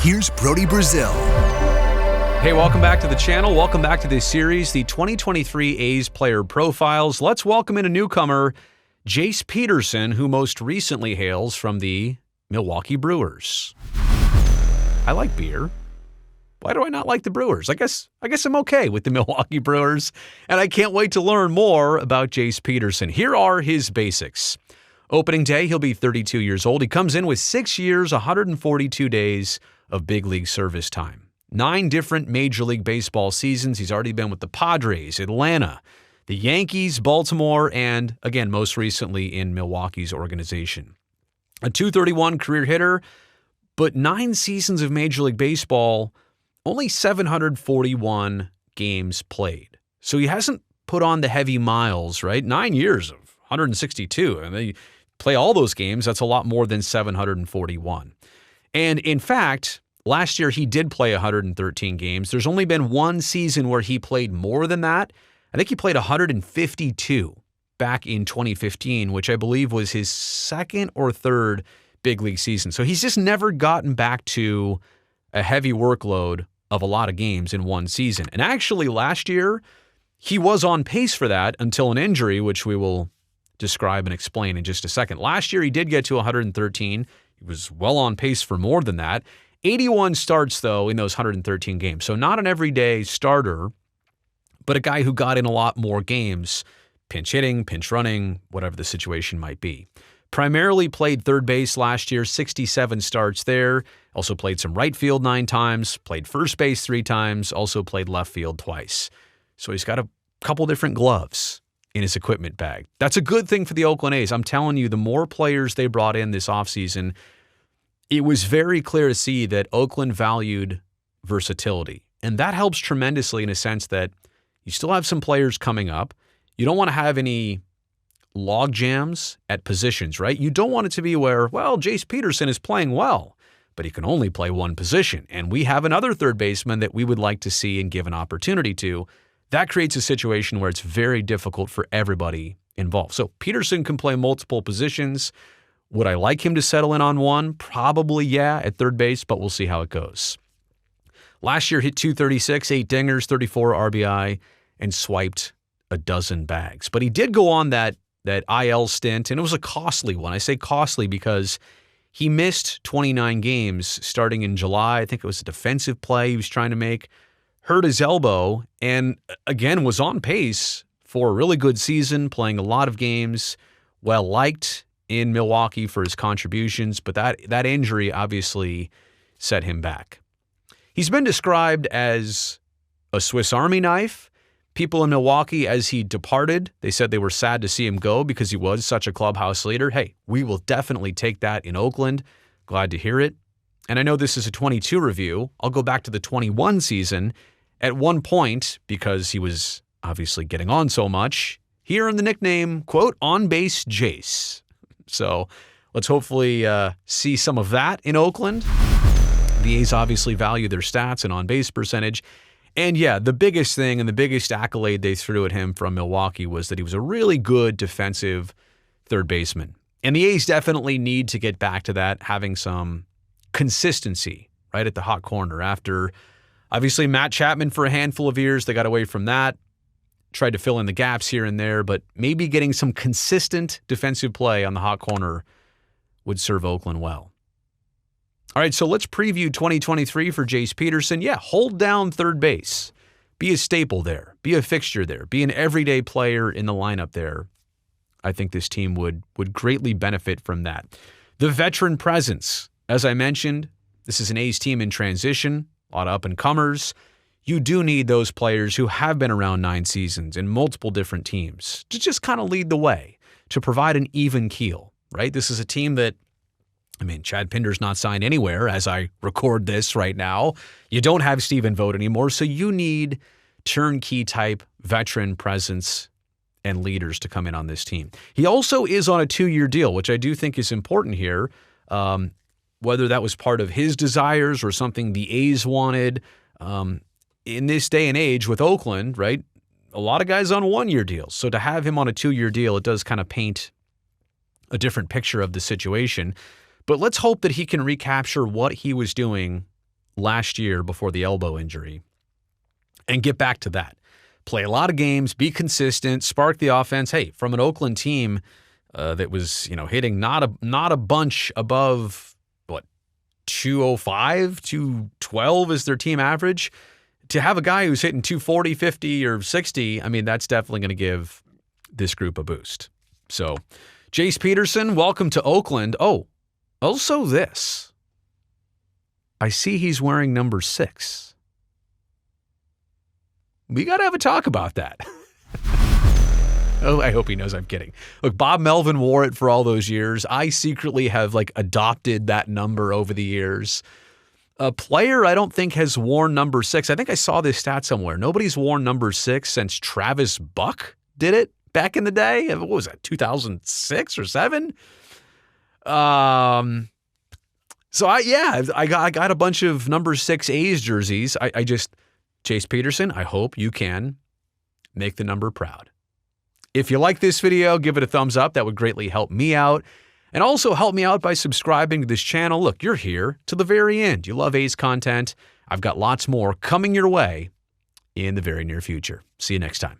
here's Brody Brazil. Hey, welcome back to the channel. Welcome back to this series, the 2023 A's player profiles. Let's welcome in a newcomer, Jace Peterson, who most recently hails from the Milwaukee Brewers. I like beer. Why do I not like the Brewers? I guess I'm okay with the Milwaukee Brewers, and I can't wait to learn more about Jace Peterson. Here are his basics. Opening day, he'll be 32 years old. He comes in with 6 years, 142 days of big league service time. 9 different Major League Baseball seasons. He's already been with the Padres, Atlanta, the Yankees, Baltimore, and, again, most recently in Milwaukee's organization. A .231 career hitter, but 9 seasons of Major League Baseball, only 741 games played. So he hasn't put on the heavy miles, right? 9 years of 162. And they play all those games. That's a lot more than 741. And in fact, last year he did play 113 games. There's only been one season where he played more than that. I think he played 152 back in 2015, which I believe was his second or third big league season. So he's just never gotten back to a heavy workload of a lot of games in one season. And actually last year, he was on pace for that until an injury, which we will describe and explain in just a second. Last year, he did get to 113. He was well on pace for more than that. 81 starts, though, in those 113 games. So not an everyday starter, but a guy who got in a lot more games, pinch hitting, pinch running, whatever the situation might be. Primarily played third base last year, 67 starts there. Also played some right field 9 times, played first base 3 times, also played left field twice. So he's got a couple different gloves in his equipment bag. That's a good thing for the Oakland A's. I'm telling you, the more players they brought in this offseason, it was very clear to see that Oakland valued versatility. And that helps tremendously in a sense that you still have some players coming up. You don't want to have any log jams at positions, right? You don't want it to be where, well, Jace Peterson is playing well, but he can only play one position. And we have another third baseman that we would like to see and give an opportunity to. That creates a situation where it's very difficult for everybody involved. So Peterson can play multiple positions. Would I like him to settle in on one? Probably, yeah, at third base, but we'll see how it goes. Last year, hit .236, 8 dingers, 34 RBI, and swiped a dozen bags. But he did go on that IL stint, and it was a costly one. I say costly because he missed 29 games starting in July. I think it was a defensive play he was trying to make. Hurt his elbow, and again was on pace for a really good season, playing a lot of games, well-liked in Milwaukee for his contributions, but that injury obviously set him back. He's been described as a Swiss Army knife. People in Milwaukee, as he departed, they said they were sad to see him go because he was such a clubhouse leader. Hey, we will definitely take that in Oakland. Glad to hear it. And I know this is a 22 review. I'll go back to the 21 season. At one point, because he was obviously getting on so much, he earned the nickname, quote, On Base Jace. So let's hopefully see some of that in Oakland. The A's obviously value their stats and on-base percentage. And yeah, the biggest thing and the biggest accolade they threw at him from Milwaukee was that he was a really good defensive third baseman. And the A's definitely need to get back to that, having some consistency right at the hot corner. After, obviously, Matt Chapman for a handful of years, they got away from that, tried to fill in the gaps here and there, but maybe getting some consistent defensive play on the hot corner would serve Oakland well. All right, so let's preview 2023 for Jace Peterson. Yeah, hold down third base. Be a staple there. Be a fixture there. Be an everyday player in the lineup there. I think this team would greatly benefit from that. The veteran presence. As I mentioned, this is an A's team in transition, a lot of up-and-comers. You do need those players who have been around 9 seasons in multiple different teams to just kind of lead the way, to provide an even keel, right? This is a team that, Chad Pinder's not signed anywhere as I record this right now. You don't have Stephen Vogt anymore, so you need turnkey-type veteran presence and leaders to come in on this team. He also is on a 2-year deal, which I do think is important here. Whether that was part of his desires or something the A's wanted. In this day and age with Oakland, right, a lot of guys on 1-year deals. So to have him on a 2-year deal, it does kind of paint a different picture of the situation. But let's hope that he can recapture what he was doing last year before the elbow injury and get back to that. Play a lot of games, be consistent, spark the offense. Hey, from an Oakland team that was, hitting not a bunch above 205, 212 is their team average. To have a guy who's hitting 240, 50, or 60, that's definitely going to give this group a boost. So, Jace Peterson, welcome to Oakland. Oh, also this. I see he's wearing number 6. We got to have a talk about that. Oh, I hope he knows I'm kidding. Look, Bob Melvin wore it for all those years. I secretly have adopted that number over the years. A player I don't think has worn number 6. I think I saw this stat somewhere. Nobody's worn number 6 since Travis Buck did it back in the day. What was that, 2006 or 7? So I got a bunch of number 6 A's jerseys. Jace Peterson, I hope you can make the number proud. If you like this video, give it a thumbs up. That would greatly help me out. And also help me out by subscribing to this channel. Look, you're here to the very end. You love A's content. I've got lots more coming your way in the very near future. See you next time.